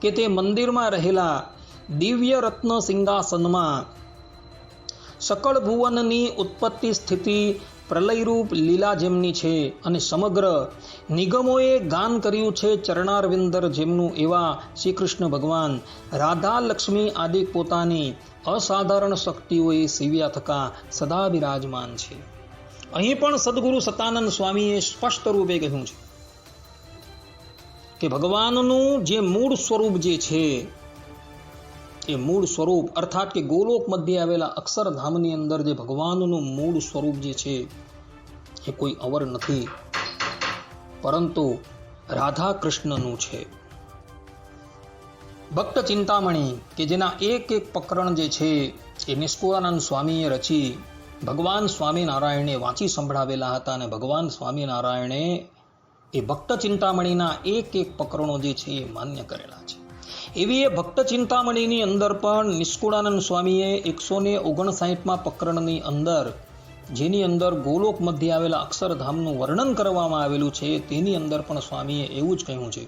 કે તે મંદિરમાં રહેલા દિવ્ય રત્ન સિંહાસનમાં સકળ ભુવનની ઉત્પત્તિ સ્થિતિ પ્રલયરૂપ લીલા જેમની છે અને સમગ્ર નિગમોએ ગાન કર્યું છે ચરણારવિંદર જેમનું, એવા શ્રી કૃષ્ણ ભગવાન રાધા, લક્ષ્મી આદિ પોતાની અસાધારણ શક્તિઓએ સેવ્યા થકા સદા બિરાજમાન છે. અહીં પણ સદગુરુ સતાનંદ સ્વામીએ સ્પષ્ટ રૂપે કહ્યું છે કે ભગવાનનું જે મૂળ સ્વરૂપ જે છે એ મૂળ સ્વરૂપ અર્થાત કે ગોલોક મધ્યે આવેલા અક્ષરધામની અંદર જે ભગવાનનું મૂળ સ્વરૂપ જે છે એ કોઈ અવર નથી, પરંતુ રાધા કૃષ્ણનું છે. ભક્ત ચિંતામણી કે જેના એક પ્રકરણ જે છે એ નિષ્કુળાનંદ સ્વામીએ રચી ભગવાન સ્વામિનારાયણે વાંચી સંભળાવેલા હતા અને ભગવાન સ્વામિનારાયણે એ ભક્ત ચિંતામણીના એક પ્રકરણો જે છે એ માન્ય કરેલા છે. એવી એ ભક્ત ચિંતામણીની અંદર પણ નિષ્કુળાનંદ સ્વામીએ 159માં પ્રકરણની અંદર, જેની અંદર ગોલોક મધ્ય આવેલા અક્ષરધામનું વર્ણન કરવામાં આવેલું છે, તેની અંદર પણ સ્વામીએ એવું જ કહ્યું છે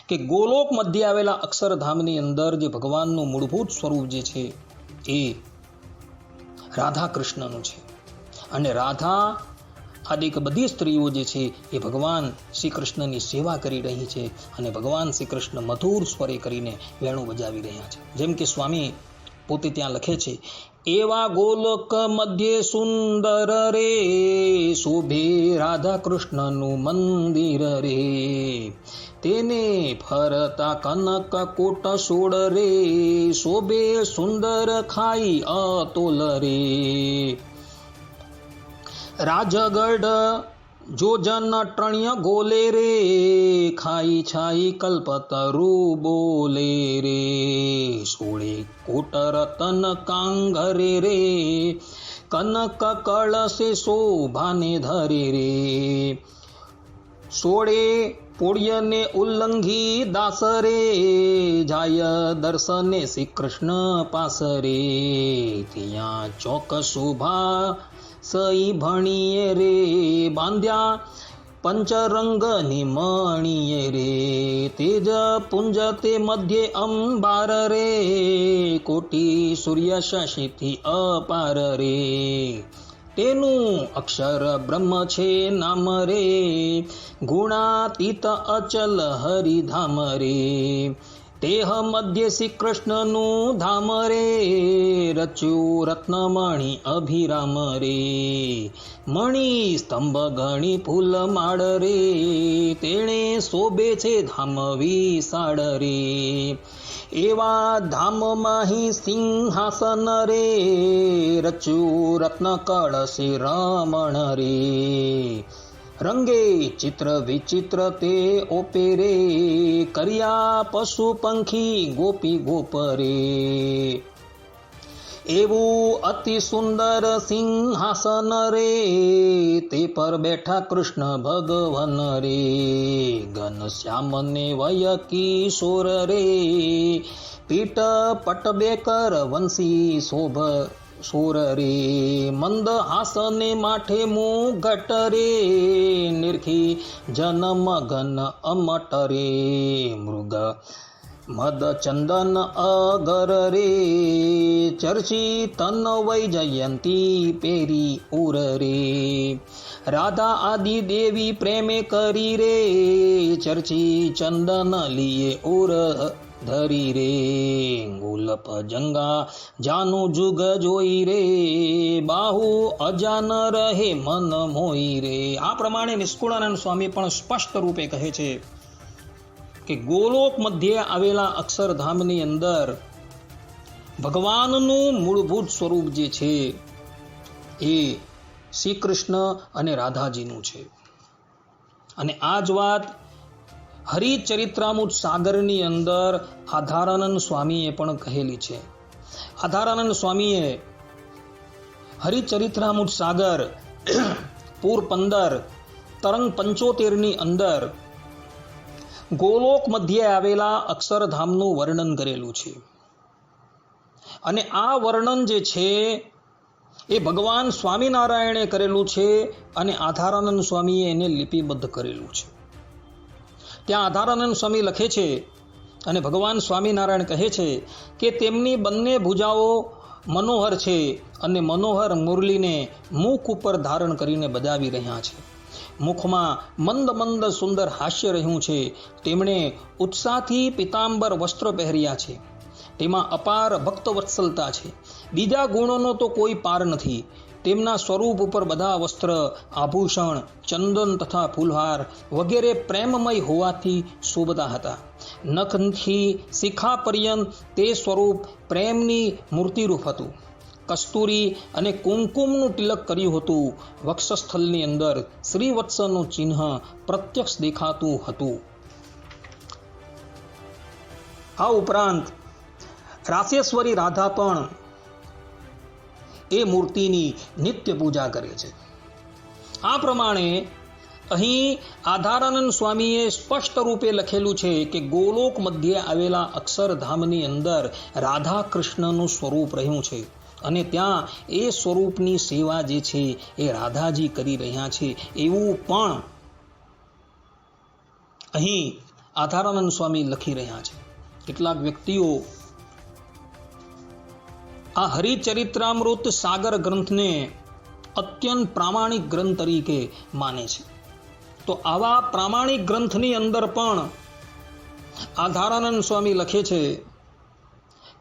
કે ગોલોક મધ્ય આવેલા અક્ષરધામની અંદર જે ભગવાનનું મૂળભૂત સ્વરૂપ જે છે એ રાધા કૃષ્ણનું છે, અને રાધા આદિક બધી સ્ત્રીઓ જે છે એ ભગવાન શ્રી કૃષ્ણની સેવા કરી રહી છે, અને ભગવાન શ્રી કૃષ્ણ મધુર સ્વરે કરીને વેણું બજાવી રહ્યા છે. જેમ કે સ્વામી પોતે ત્યાં લખે છે, એવા ગોલોક મધ્યે સુંદર રે, શોભે રાધા કૃષ્ણનું મંદિર રે, તેને ફરતા કનક કોટ સોડ રે, શોભે સુંદર ખાઈ અતોલ રે, રાજગઢ જોજન ટ્રણ્ય ગોલે રે, ખાઈ છાઈ કલ્પતરુ બોલે રે, સોળે કોટ રતન કાંગરે રે, કનક કળશે શોભાને ધરે રે, સોળે પોળ્યને ઉલ્લંઘી દાસ રે, જાય દર્શને શ્રી કૃષ્ણ પાસ રે, ત્યાં ચોક શોભા સઈ ભણીએ રે, બાંધ્યા પંચરંગની મણીએ રે, તેજ પુંજ તે મધ્યે અંબાર રે, કોટી સૂર્ય શશિથી અપાર રે, તેનું અક્ષર બ્રહ્મ છે નામ રે, ગુણાતીત અચલ હરિધામ રે, તેહ મધ્ય શ્રી કૃષ્ણનું ધામ રે, રચ્યું રત્નમણી અભિરામ રે, મણી સ્તંભ ગણી ફૂલ માળ રે, તેણે શોભે છે ધામ વિશાળ રે, એવા ધામ માહી સિંહાસન રે, રચ્યું રત્ન કળશી રમણ રે, રંગે ચિત્ર વિચિત્ર તે ઓપે રે, કર્યા પશુ પંખી ગોપી ગોપ રે, એવું અતિ સુંદર સિંહાસન રે, તે પર બેઠા કૃષ્ણ ભગવાન રે, ઘનશ્યામ ને વય કિશોર રે, પીઠ પટબેકર વંશી શોભ સોર રે, મંદ હાસને માઠે મુઘટ રે, નિરખી જન્મ ગન અમટ રે, મૃગ મદ ચંદન અગર રે, ચર્ચી તન વૈજયંતી પેરી ઉર રે, રાધા આદિ દેવી પ્રેમે કરી રે, ચર્ચી ચંદન લીએ ઉર ધરી રે, ગુલપ જંગા જાનુ જુગ જોઈ રે, બાહુ અજાન રહે મન મોઈ રે. આ પ્રમાણે નિષ્કુળાનંદ સ્વામી પણ સ્પષ્ટ રૂપે કહે છે કે ગોલોક મધ્યે આવેલા અક્ષરધામની અંદર ભગવાનનું મૂળભૂત સ્વરૂપ જે છે એ શ્રી કૃષ્ણ અને રાધાજીનું છે. અને આ જ વાત હરિચરિત્રામૃત સાગરની અંદર આધારાનંદ સ્વામીએ પણ કહેલી છે. આધારાનંદ સ્વામીએ હરિચરિત્રામૃત સાગર પૂર 15 તરંગ 75 અંદર ગોલોક મધ્યે આવેલા અક્ષરધામનું વર્ણન કરેલું છે. અને આ વર્ણન જે છે એ ભગવાન સ્વામિનારાયણે કરેલું છે અને આધારાનંદ સ્વામીએ એને લિપિબદ્ધ કરેલું છે. ત્યાં આધારાનંદ સ્વામી લખે છે અને ભગવાન સ્વામિનારાયણ કહે છે કે તેમની બંને ભુજાઓ મનોહર છે અને મનોહર મુરલીને મુખ ઉપર ધારણ કરીને બજાવી રહ્યા છે. મુખમાં મંદ મંદ સુંદર હાસ્ય રહ્યું છે. તેમણે ઉત્સાહથી પિતાંબર વસ્ત્ર પહેર્યા છે. તેમાં અપાર ભક્તવત્સલતા છે. બીજા ગુણોનો તો કોઈ પાર નથી. તેમના સ્વરૂપ ઉપર બધા વસ્ત્ર, આભૂષણ, ચંદન તથા ફૂલહાર વગેરે પ્રેમમય હોવાથી શોભતા હતા. નખથી શિખા પર્યંત તે સ્વરૂપ પ્રેમની મૂર્તિરૂપ હતું. કસ્તુરી અને કુમકુમનું તિલક કર્યું હતું. વક્ષસ્થલની અંદર શ્રીવત્સનું ચિહ્ન પ્રત્યક્ષ દેખાતું હતું. આ ઉપરાંત રાસેશ્વરી રાધા પણ એ મૂર્તિની નિત્ય પૂજા કરે છે. આ પ્રમાણે અહીં આધારાનંદ સ્વામીએ સ્પષ્ટ રૂપે લખેલું છે કે ગોલોક મધ્યે આવેલા અક્ષરધામની અંદર રાધા કૃષ્ણનું સ્વરૂપ રહ્યું છે અને ત્યાં એ સ્વરૂપની સેવા જે છે એ રાધાજી કરી રહ્યા છે એવું પણ અહીં આધારાનંદ સ્વામી લખી રહ્યા છે. કેટલાક વ્યક્તિઓ આ હરિચરિત્રામૃત સાગર ગ્રંથને અત્યંત પ્રામાણિક ગ્રંથ તરીકે માને છે. તો આવા પ્રામાણિક ગ્રંથની અંદર પણ આધારાનંદ સ્વામી લખે છે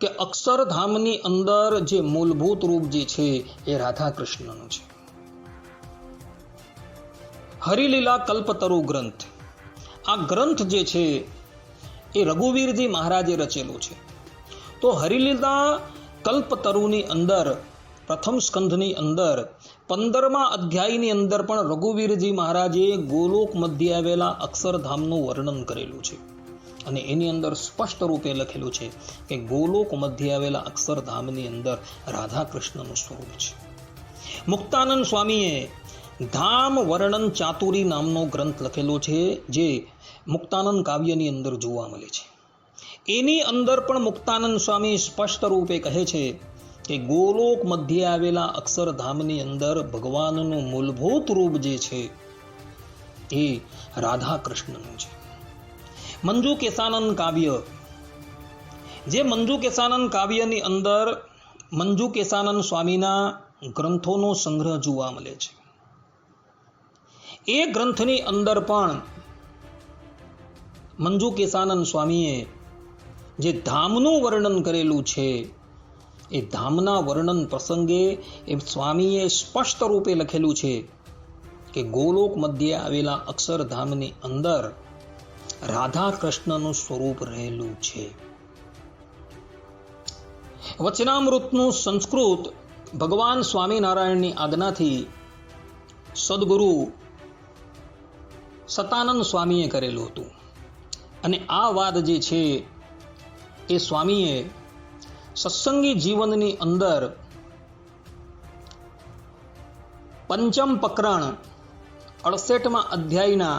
કે અક્ષરધામની અંદર જે મૂળભૂત રૂપ જે છે એ રાધા કૃષ્ણનું છે. હરિલીલા કલ્પતરુ ગ્રંથ, આ ગ્રંથ જે છે એ રઘુવીરજી મહારાજે રચેલું છે. તો હરિલીલા કલ્પતરુની અંદર પ્રથમ સ્કંધની અંદર 15મા અધ્યાયની અંદર પણ રઘુવીરજી મહારાજે ગોલોક મધ્યે આવેલા અક્ષરધામનું વર્ણન કરેલું છે અને એની અંદર સ્પષ્ટ રૂપે લખેલું છે કે ગોલોક મધ્યે આવેલા અક્ષરધામની અંદર રાધા કૃષ્ણનું સ્વરૂપ છે. મુક્તાનંદ સ્વામીએ ધામ વર્ણન ચાતુરી નામનો ગ્રંથ લખેલો છે જે મુક્તાનંદ કાવ્યની અંદર જોવા મળે છે. એની અંદર પણ મુક્તાનંદ સ્વામી સ્પષ્ટ રૂપે કહે છે કે ગોલોક મધ્યે આવેલા અક્ષરધામની અંદર ભગવાનનું મૂળભૂત રૂપ જે છે એ રાધા કૃષ્ણનું છે. મંજુ કેસાનંદ કાવ્ય, જે મંજુ કેસાનંદ કાવ્યની અંદર મંજુ કેસાનંદ સ્વામીના ગ્રંથોનો સંગ્રહ જોવા મળે છે. એ ગ્રંથની અંદર પણ મંજુ કેસાનંદ સ્વામીએ જે ધામનું વર્ણન કરેલું છે એ ધામના વર્ણન પ્રસંગે એ સ્વામીએ સ્પષ્ટ રૂપે લખેલું છે કે ગોલોક મધ્યે આવેલા અક્ષરધામની અંદર રાધા કૃષ્ણનું સ્વરૂપ રહેલું છે. વચનામૃતનું સંસ્કૃત ભગવાન સ્વામિનારાયણની આજ્ઞાથી સદગુરુ સતાનંદ સ્વામીએ કરેલું હતું અને આ વાત જે છે એ સ્વામીએ સત્સંગી જીવનની અંદર પંચમ પ્રકરણ 68મા અધ્યાયના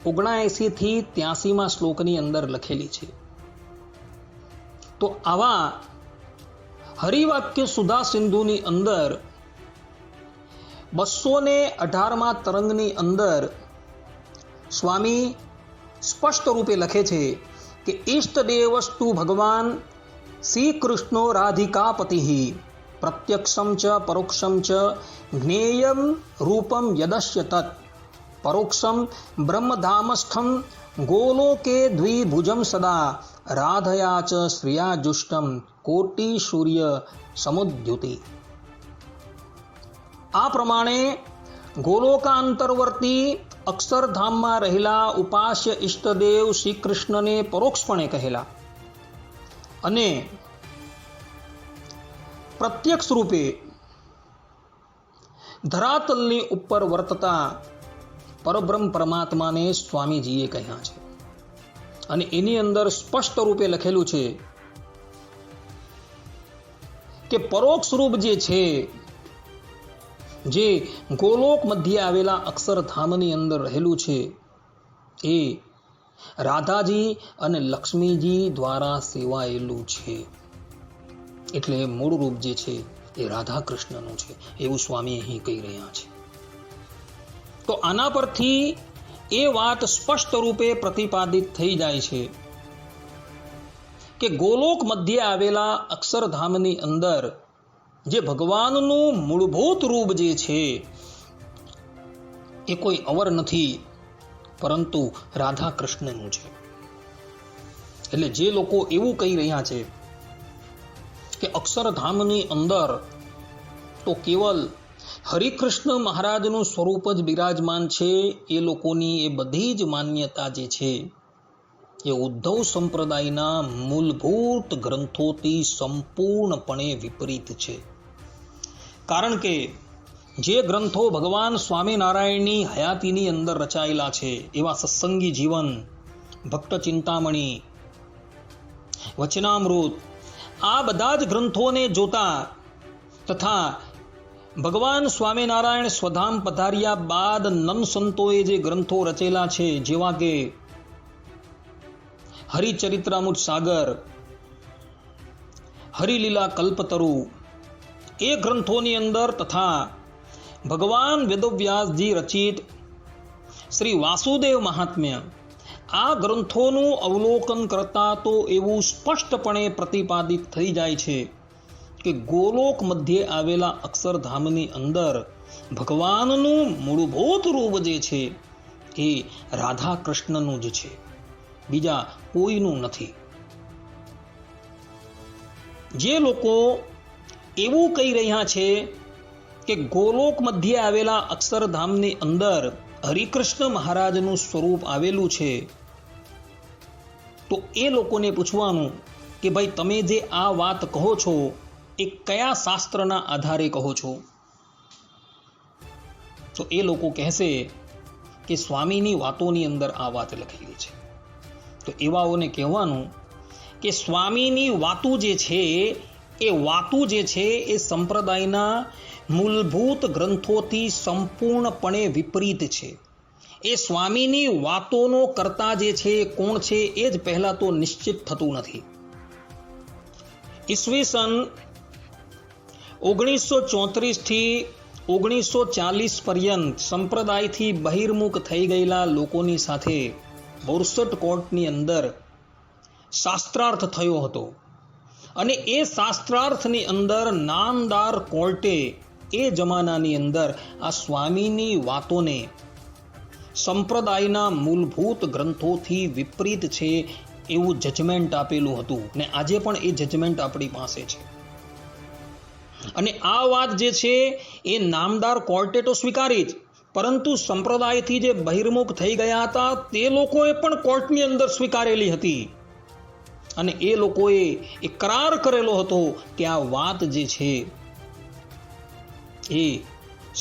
79 થી 83મા શ્લોકની અંદર લખેલી છે. તો આવા હરિવાક્ય સુધા સિંધુની અંદર 218મા તરંગની અંદર સ્વામી સ્પષ્ટ રૂપે લખે છે કે ઈષ્ટદેવસ્તુ ભગવાન શ્રી કૃષ્ણો રાધિકાપતિ પ્રત્યક્ષમ ચ પરોક્ષમ ચ જ્ઞેયમ રૂપમ યદસ્ય તત પરોક્ષમ બ્રહ્મધામસ્થમ ગોલોકે દ્વિભુજમ સદા રાધયા ચ શ્રિયા જુષ્ટમ કોટિ સૂર્ય સમુદ્યુતિ. આ પ્રમાણે ગોલોકાંતરવર્તી અક્ષરધામમાં રહેલા ઉપાસ્ય ઈષ્ટદેવ શ્રી કૃષ્ણને પરોક્ષપણે કહેલા અને પ્રત્યક્ષ રૂપે ધરાતલની ઉપર વર્તતા પરબ્રહ્મ પરમાત્માને સ્વામીજીએ કહ્યા છે. અને એની અંદર સ્પષ્ટ રૂપે લખેલું છે કે પરોક્ષ રૂપ જે છે જે ગોલોક મધ્યે આવેલા અક્ષરધામની અંદર રહેલું છે એ રાધાજી અને લક્ષ્મીજી દ્વારા સેવાયેલું છે. એટલે મૂળ રૂપ જે છે એ રાધા કૃષ્ણનું છે એવું સ્વામી અહીં કહી રહ્યા છે. તો આના પરથી એ વાત સ્પષ્ટ રૂપે પ્રતિપાદિત થઈ જાય છે કે ગોલોક મધ્યે આવેલા અક્ષરધામની અંદર જે ભગવાનનું મૂળભૂત રૂપ જે છે એ કોઈ અવર નથી પરંતુ રાધા કૃષ્ણનું છે. એટલે જે લોકો એવું કહી રહ્યા છે કે અક્ષરધામની અંદર તો કેવલ હરિકૃષ્ણ મહારાજનું સ્વરૂપ જ બિરાજમાન છે, એ લોકોની એ બધી જ માન્યતા જે છે એ ઉદ્ધવ સંપ્રદાયના મૂળભૂત ગ્રંથોથી સંપૂર્ણપણે વિપરીત છે. કારણ કે જે ગ્રંથો ભગવાન સ્વામિનારાયણની હયાતીની અંદર રચાયેલા છે એવા સત્સંગી જીવન, ભક્ત ચિંતામણી, વચનામૃત, આ બધા જ ગ્રંથોને જોતા તથા ભગવાન સ્વામિનારાયણ સ્વધામ પધાર્યા બાદ નન સંતોએ જે ગ્રંથો રચેલા છે, જેવા કે હરિચરિત્રામૃત સાગર, હરિલીલા કલ્પતરુ, એ ગ્રંથોની અંદર તથા ભગવાન વેદવ્યાસજી રચિત શ્રી વાસુદેવ મહાત્મ્ય, આ ગ્રંથોનું અવલોકન કરતા તો એવું સ્પષ્ટપણે પ્રતિપાદિત થઈ જાય છે કે ગોલોક મધ્યે આવેલા અક્ષરધામની અંદર ભગવાનનું મૂળભૂત રૂપ જે છે એ રાધા કૃષ્ણનું જ છે, બીજા કોઈનું નથી. જે લોકો એવું કહી રહ્યા છે કે ગોલોક મધ્યે આવેલા અક્ષરધામની અંદર હરિકૃષ્ણ મહારાજનું સ્વરૂપ આવેલું છે, તો એ લોકોને પૂછવાનું કે ભાઈ તમે જે આ વાત કહો છો એ કયા શાસ્ત્રના આધારે કહો છો? તો એ લોકો કહેશે કે સ્વામીની વાતોની અંદર આ વાત લખેલી છે. તો એવાઓને કહેવાનું કે સ્વામીની વાતો જે છે એ વાતો જે છે એ સંપ્રદાયના મૂળભૂત ગ્રંથોથી સંપૂર્ણપણે વિપરીત છે. એ સ્વામીની વાતોનો કરતા જે છે કોણ છે એ જ પહેલા તો નિશ્ચિત થતું નથી. ઈસવીસન 1934 થી 1940 પર્યંત સંપ્રદાયથી બહિર્મુખ થઈ ગયેલા લોકોની સાથે બોરસદ કોર્ટની અંદર શાસ્ત્રાર્થ થયો હતો, અને એ શાસ્ત્રાર્થની અંદર નામદાર કોર્ટે એ જમાનાની અંદર આ સ્વામીની વાતોને સંપ્રદાયના મૂળભૂત ગ્રંથોથી વિપરીત છે એવું જજમેન્ટ આપેલું હતું, ને આજે પણ એ જજમેન્ટ આપણી પાસે છે. અને આ વાત જે છે એ નામદાર કોર્ટે તો સ્વીકારી જ, પરંતુ સંપ્રદાયથી જે બહિર્મુખ થઈ ગયા હતા તે લોકોએ પણ કોર્ટની અંદર સ્વીકારેલી હતી, અને એ લોકોએ ઇકરાર કરેલો હતો કે આ વાત જે છે એ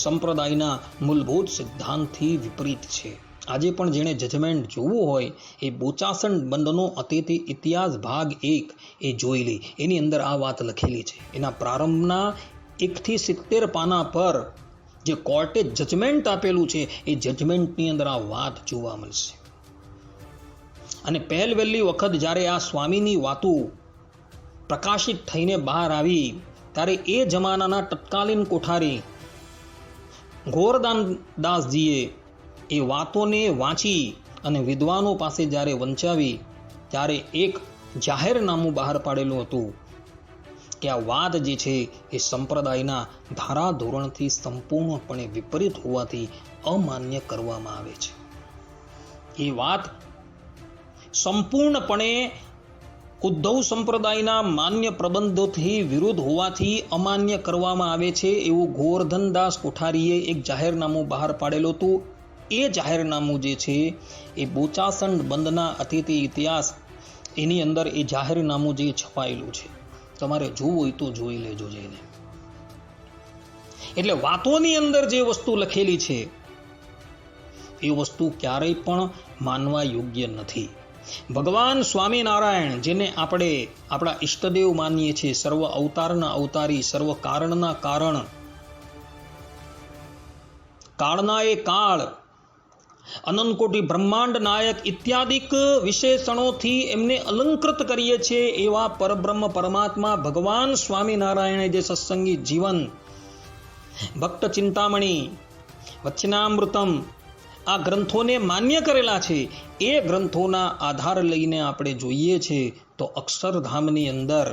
સંપ્રદાયના મૂળભૂત સિદ્ધાંતથી વિપરીત છે. આજે પણ જેણે જજમેન્ટ જોવું હોય એ બોચાસણ બંધનો અતિથિ ઇતિહાસ ભાગ 1 એ જોઈ લે, એની અંદર આ વાત લખેલી છે. એના પ્રારંભના 1 થી 70 પાના પર જે કોર્ટે જજમેન્ટ આપેલું છે એ જજમેન્ટની અંદર આ વાત જોવા મળશે. અને પહેલી વખત જ્યારે આ સ્વામીની વાતો પ્રકાશિત થઈને બહાર આવી ત્યારે એ જમાનાના તત્કાલીન કોઠારી ગોરદાનદાસજીએ એ વાતોને વાંચી અને વિદ્વાનો પાસે જ્યારે વંચાવી ત્યારે એક જાહેરનામું બહાર પાડેલું હતું કે આ વાત જે છે એ સંપ્રદાયના ધારા ધોરણથી સંપૂર્ણપણે વિપરીત હોવાથી અમાન્ય કરવામાં આવે છે. એ વાત સંપૂર્ણપણે ઉદ્ધવ સંપ્રદાયના માન્ય પ્રબંધોથી વિરુદ્ધ હોવાથી અમાન્ય કરવામાં આવે છે એવું ગોરધનદાસ કોઠારીએ એક જાહેરનામું બહાર પાડેલું હતું. એ જાહેરનામું જે છે એ બોચાસણ બંધના અતિથિ ઇતિહાસ એની અંદર એ જાહેરનામું જે છપાયેલું છે, તમારે જોવું હોય તો જોઈ લેજો જઈને. એટલે વાતોની અંદર જે વસ્તુ લખેલી છે એ વસ્તુ ક્યારેય પણ માનવા યોગ્ય નથી. ભગવાન સ્વામિનારાયણ, જેને આપણે આપણા ઈષ્ટદેવ માનીએ છીએ, સર્વ અવતારના અવતારી, સર્વ કારણના કારણ, કાળના એ કાળ, અનંતકોટી બ્રહ્માંડ નાયક ઇત્યાદિક વિશેષણોથી એમને અલંકૃત કરીએ છીએ એવા પરબ્રહ્મ પરમાત્મા ભગવાન સ્વામિનારાયણે જે સત્સંગી જીવન, ભક્ત ચિંતામણી, વચનામૃતમ આ ગ્રંથોને માન્ય કરેલા છે, એ ગ્રંથોના આધાર લઈને આપણે જોઈએ છે તો અક્ષરધામની અંદર,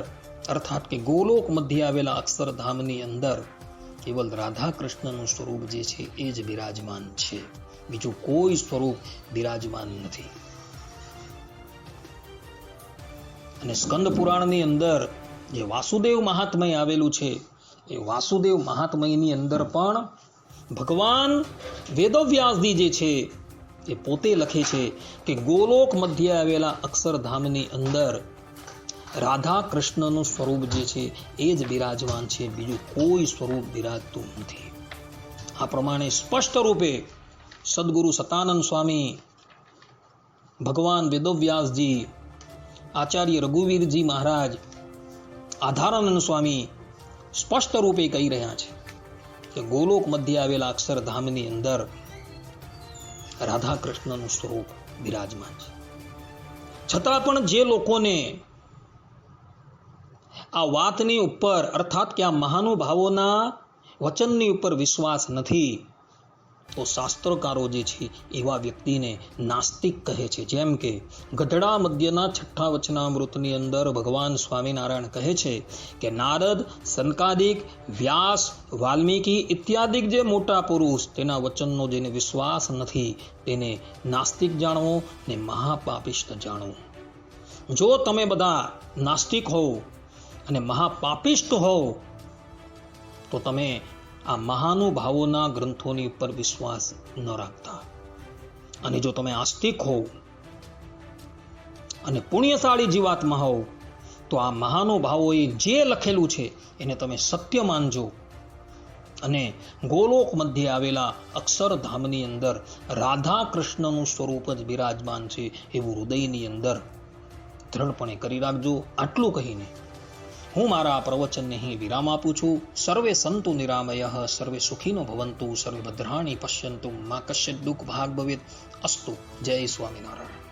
અર્થાત કે ગોલોક મધ્ય આવેલા અક્ષરધામની અંદર કેવલ રાધા કૃષ્ણનું સ્વરૂપ જે છે એ જ બિરાજમાન છે, બીજું કોઈ સ્વરૂપ બિરાજમાન નથી. અને સ્કંદ પુરાણની અંદર જે વાસુદેવ મહાત્મય આવેલું છે એ વાસુદેવ મહાત્મયની અંદર પણ ભગવાન વેદવ્યાસજી જે છે એ પોતે લખે છે કે ગોલોક મધ્ય આવેલા અક્ષરધામની અંદર રાધા કૃષ્ણનું સ્વરૂપ જે છે એ જ બિરાજમાન છે, બીજું કોઈ સ્વરૂપ બિરાજતું નથી. આ પ્રમાણે સ્પષ્ટ રૂપે સદગુરુ સતાનંદ સ્વામી, ભગવાન વેદવ્યાસજી, આચાર્ય રઘુવીરજી મહારાજ, આધારાનંદ સ્વામી સ્પષ્ટ રૂપે કહી રહ્યા છે કે ગોલોક મધ્ય આવેલા અક્ષરધામની અંદર રાધા કૃષ્ણનું સ્વરૂપ બિરાજમાન છે. છતાં પણ જે લોકોને આ વાતની ઉપર અર્થાત કે આ મહાનુભાવોના વચનની ઉપર વિશ્વાસ નથી, તો શાસ્ત્રકારો જે છે એવા વ્યક્તિને નાસ્તિક કહે છે. જેમ કે ગઢડા મધ્યના 6 વચનામૃતની અંદર ભગવાન સ્વામિનારાયણ કહે છે કે નારદ, સનકાદિક, વ્યાસ, વાલ્મીકી ઇત્યાદિક જે મોટા પુરુષ તેના વચનનો જેને વિશ્વાસ નથી તેને નાસ્તિક જાણવો ને મહાપાપિષ્ટ જાણવો. જો તમે બધા નાસ્તિક હોવ અને મહાપાપિષ્ટ હોવ તો તમે આ મહાનુભાવોના ગ્રંથોની ઉપર વિશ્વાસ ન રાખતા, અને જો તમે આસ્તિક હોવ અને પુણ્યશાળી જીવાત્મા હોવ તો આ મહાનુભાવોએ જે લખેલું છે એને તમે સત્ય માનજો અને ગોલોક મધ્યે આવેલા અક્ષરધામની અંદર રાધા કૃષ્ણનું સ્વરૂપ જ બિરાજમાન છે એવું હૃદયની અંદર દ્રઢપણે કરી રાખજો. આટલું કહીને હું મારા પ્રવચનને અહીં વિરામ આપું છું. સર્વે સંતુ નિરામયઃ, સર્વે સુખીનો ભવંતુ, સર્વે ભદ્રાણી પશ્યંતુ, મા કશ્ચિત દુઃખ ભાગ ભવેત. અસ્તુ. જય સ્વામિનારાયણ.